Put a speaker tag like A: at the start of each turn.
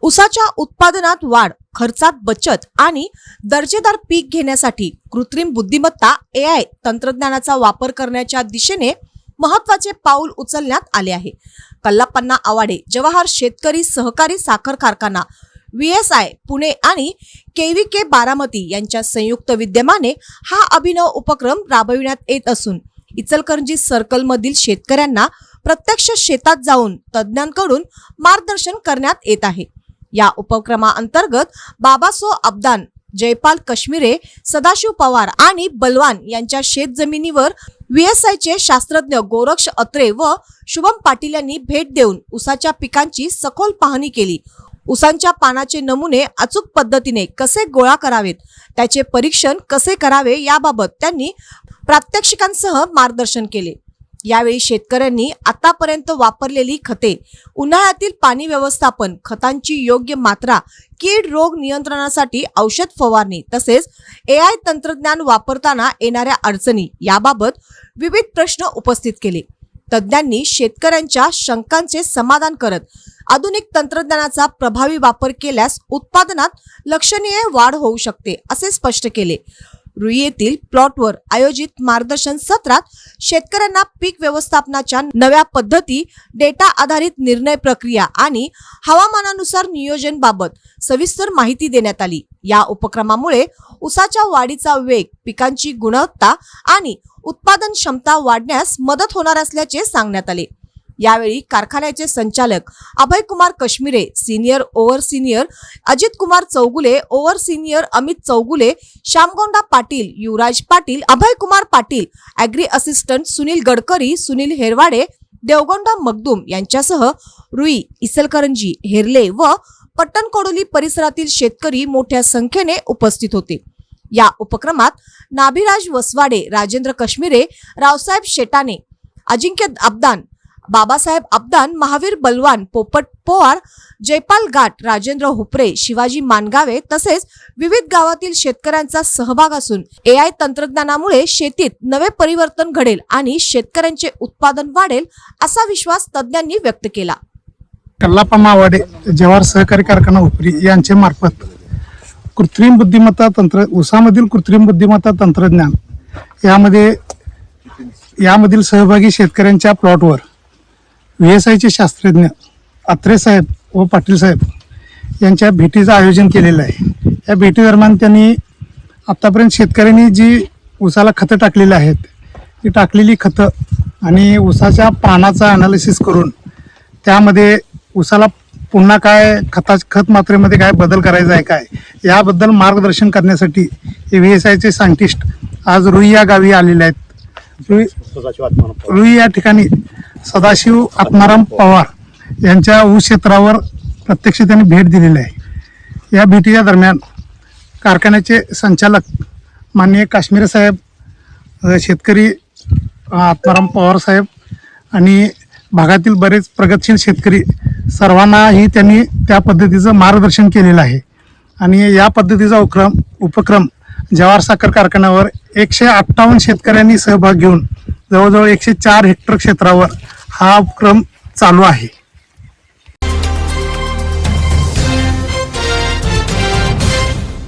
A: ऊसाच्या उत्पादनात वाढ, खर्चात बचत आणि दर्जेदार पीक घेण्यासाठी कृत्रिम बुद्धिमत्ता AI तंत्रज्ञानाचा वापर करण्याच्या दिशेने महत्त्वाचे पाऊल उचलण्यात आले आहे। कल्लाप्पा आवाडे जवाहर शेतकरी सहकारी साखर कारखाना VSI पुणे आणि KVK बारामती यांच्या संयुक्त विद्यमाने हा अभिनव उपक्रम राबविण्यात येत असून इचलकरंजी सर्कल मधील शेतकऱ्यांना प्रत्यक्ष शेतात जाऊन तज्ञांकडून मार्गदर्शन करण्यात येत आहे। या उपक्रमाअंतर्गत बाबासो अब्दान, जयपाल कश्मीरे, सदाशिव पवार आणि बलवान यांच्या शेतजमिनीवर VSI चे शास्त्रज्ञ गोरक्ष अत्रे व शुभम पाटील यांनी भेट देऊन ऊसाच्या पिकांची सखोल पाहणी केली। ऊसांच्या पानाचे नमुने अचूक पद्धतीने कसे गोळा करावेत, त्याचे परीक्षण कसे करावे याबाबत त्यांनी प्रात्यक्षिकांसह मार्गदर्शन केले। यावेळी शेतकऱ्यांनी आतापर्यंत वापरलेली खते, उन्हाळ्यातील पाणी व्यवस्थापन, खतांची योग्य मात्रा, कीड रोग नियंत्रणासाठी औषध फवारणी तसेच AI तंत्रज्ञान वापरताना येणाऱ्या अडचणी याबाबत विविध प्रश्न उपस्थित केले। तज्ञांनी शेतकऱ्यांच्या शंकांचे समाधान करत आधुनिक तंत्रज्ञानाचा प्रभावी वापर केल्यास उत्पादनात लक्षणीय वाढ होऊ शकते असे स्पष्ट केले। रुई येथील प्लॉटवर आयोजित मार्गदर्शन सत्रात शेतकऱ्यांना पीक व्यवस्थापनाच्या नव्या पद्धती, डेटा आधारित निर्णय प्रक्रिया आणि हवामानानुसार नियोजन बाबत सविस्तर माहिती देण्यात आली। या उपक्रमामुळे ऊसाच्या वाढीचा वेग, पिकांची गुणवत्ता आणि उत्पादन क्षमता वाढण्यास मदत होणार असल्याचे सांगण्यात आले। यावेळी कारखान्याचे संचालक Abhay Kumar Kashmire, senior over senior Ajit Kumar Chougule, over senior Amit Chougule, Shyamgonda Patil, Yuvraj Patil, Abhay Kumar Patil, agri assistant Sunil Gadkari, Sunil Herwade, Devgonda Magdum यांच्यासह रुई, इचलकरंजी, हेरले व पट्टणकोडोली परिसरातील शेतकरी मोठ्या संख्येने उपस्थित होते। या उपक्रमात नाभिराज वसवाडे, राजेंद्र कश्मीरे, रावसाहेब शेटाने, अजिंक्य अब्दान, बाबासाहेब अब्दान, महावीर बलवान, पोपट पवार, जयपाल गाट, राजेंद्र हुपरे, शिवाजी मानगावे तसेच विविध गावातील शेतकऱ्यांचा सहभाग असून AI तंत्रज्ञानामुळे शेतीत नवे परिवर्तन घडेल आणि शेतकऱ्यांचे उत्पादन वाढेल असा विश्वास तज्ञांनी व्यक्त केला।
B: कल्लाप्पा आवाडे जवाहर सहकारी कारखाना उपरी यांच्या मार्फत कृत्रिम बुद्धिमत्ता ऊसामधील कृत्रिम बुद्धिमत्ता तंत्रज्ञान यामधील सहभागी शेतकऱ्यांच्या प्लॉटवर VSI चे शास्त्रज्ञ अत्रे साहेब व पाटील साहेब यांच्या भेटीचं आयोजन केलेलं आहे। या भेटी दरम्यान त्यांनी आतापर्यंत शेतकऱ्यांनी जी ऊसाला खतं टाकलेली आहेत, ती टाकलेली खतं आणि ऊसाच्या पानाचा अनालिसिस करून त्यामध्ये ऊसाला पुन्हा काय खत मात्रेमध्ये काय बदल करायचा आहे काय याबद्दल मार्गदर्शन करण्यासाठी VSI चे सायंटिस्ट आज रुई या गावी आलेले आहेत। रुई या ठिकाणी सदाशिव आत्माराम पवार यांच्या ऊस क्षेत्रावर प्रत्यक्ष त्यांनी भेट दिलेली आहे। या भेटीच्या दरम्यान कारखान्याचे संचालक माननीय काश्मीर साहेब, शेतकरी आत्माराम पवार साहेब आणि भागातील बरेच प्रगतशील शेतकरी सर्वांनाही त्यांनी त्या पद्धतीचं मार्गदर्शन केलेलं आहे। आणि या पद्धतीचा उपक्रम जवाहर साखर कारखान्यावर 158 शेतकऱ्यांनी सहभाग घेऊन जवळजवळ 104 हेक्टर क्षेत्रावर हा उपक्रम चालू आहे।